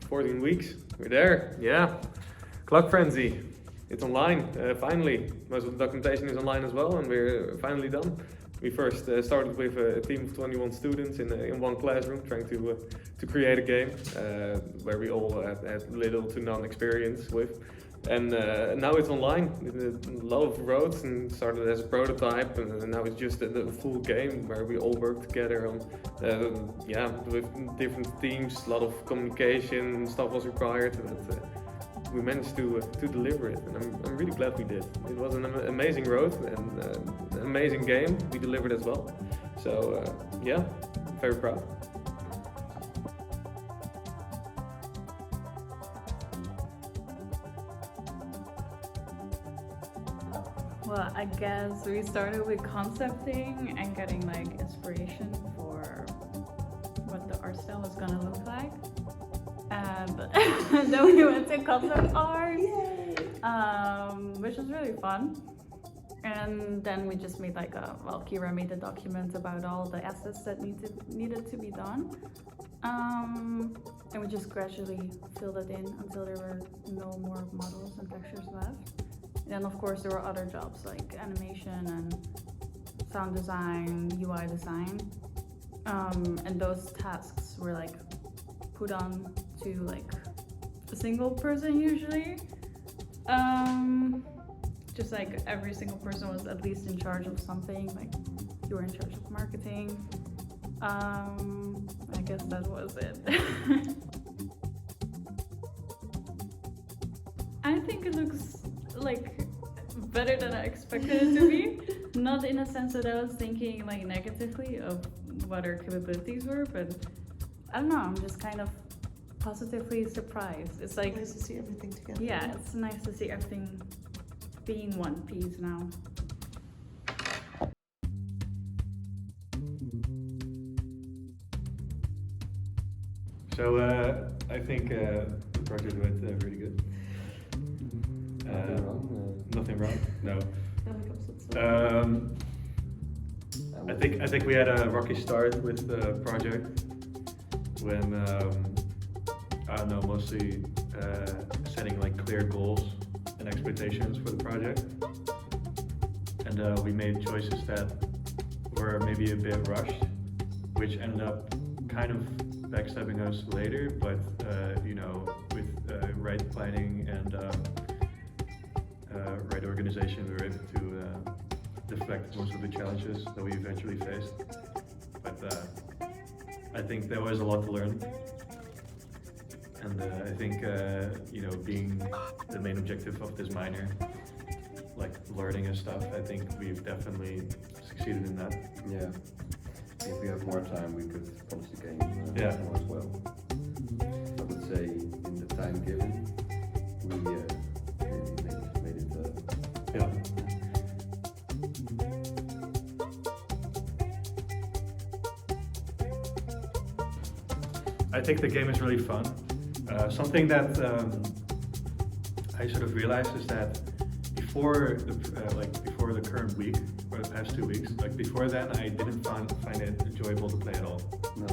14 weeks. We're there. Yeah. Clock Frenzy. It's online, finally. Most of the documentation is online as well, and we're finally done. We first started with a team of 21 students in one classroom, trying to create a game where we all had little to none experience with. And now it's online, a lot of roads, and started as a prototype, and now it's just a full game where we all work together on, with different teams. A lot of communication and stuff was required, but we managed to deliver it, and I'm really glad we did. It was an amazing road and an amazing game. We delivered as well, so very proud. Well, I guess we started with concepting and getting like inspiration for what the art style was gonna look like. And then we went to concept art, which was really fun. And then we just made Kira made a document about all the assets that needed to be done. And we just gradually filled it in until there were no more models and textures left. And then of course there were other jobs like animation and sound design, UI design. And those tasks were like put on to like a single person usually. Just like every single person was at least in charge of something, like you were in charge of marketing. I guess that was it. I think it looks like better than I expected it to be. Not in a sense that I was thinking like negatively of what our capabilities were, but I don't know, I'm just kind of positively surprised. It's like nice to see everything together. Yeah, it's nice to see everything being one piece now. So I think the project went really good. Nothing wrong? No. I think we had a rocky start with the project when I don't know, mostly setting like clear goals and expectations for the project, and we made choices that were maybe a bit rushed, which ended up kind of backstabbing us later, but with right planning and right organization, we were able to deflect most of the challenges that we eventually faced. But I think there was a lot to learn, and I think being the main objective of this minor, like learning and stuff, I think we've definitely succeeded in that. Yeah. If we have more time, we could polish the game more as well. I would say in the time given, we made it. Yeah. I think the game is really fun. Something that I sort of realized is that before the current week or the past 2 weeks, like before then, I didn't find it enjoyable to play at all. No.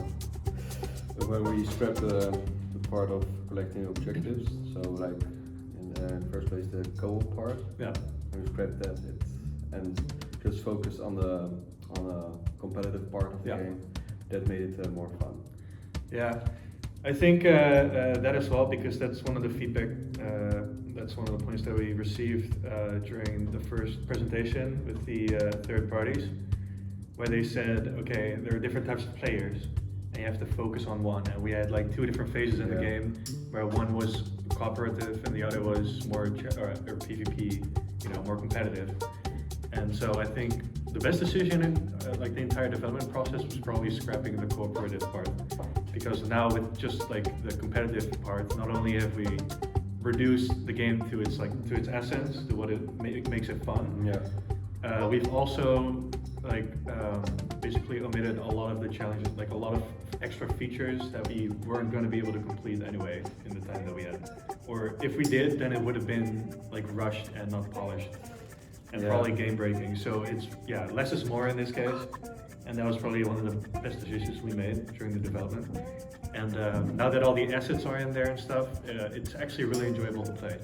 But when we scrapped the part of collecting objectives, so like in the first place the co-op part, when we scrapped that and just focus on the competitive part of the game, that made it more fun. Yeah, I think that as well, because that's one of the feedback, that's one of the points that we received during the first presentation with the third parties, where they said, okay, there are different types of players, and you have to focus on one. And we had like 2 different phases in the game, where one was cooperative and the other was more or PvP, more competitive. And so I think the best decision in like the entire development process was probably scrapping the cooperative part, because now with just like the competitive part, not only have we reduced the game to its essence, to what it makes it fun. We've also basically omitted a lot of the challenges, like a lot of extra features that we weren't going to be able to complete anyway in the time that we had. Or if we did, then it would have been like rushed and not polished. and probably game breaking. So it's, yeah, less is more in this case. And that was probably one of the best decisions we made during the development. And now that all the assets are in there and stuff, it's actually really enjoyable to play.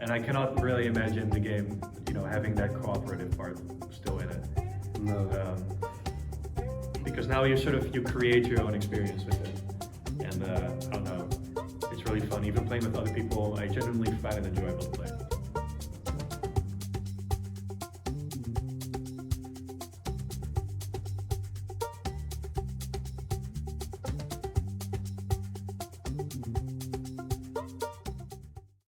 And I cannot really imagine the game, you know, having that cooperative part still in it. No. Because now you create your own experience with it. And I don't know, it's really fun. Even playing with other people, I genuinely find it enjoyable to play.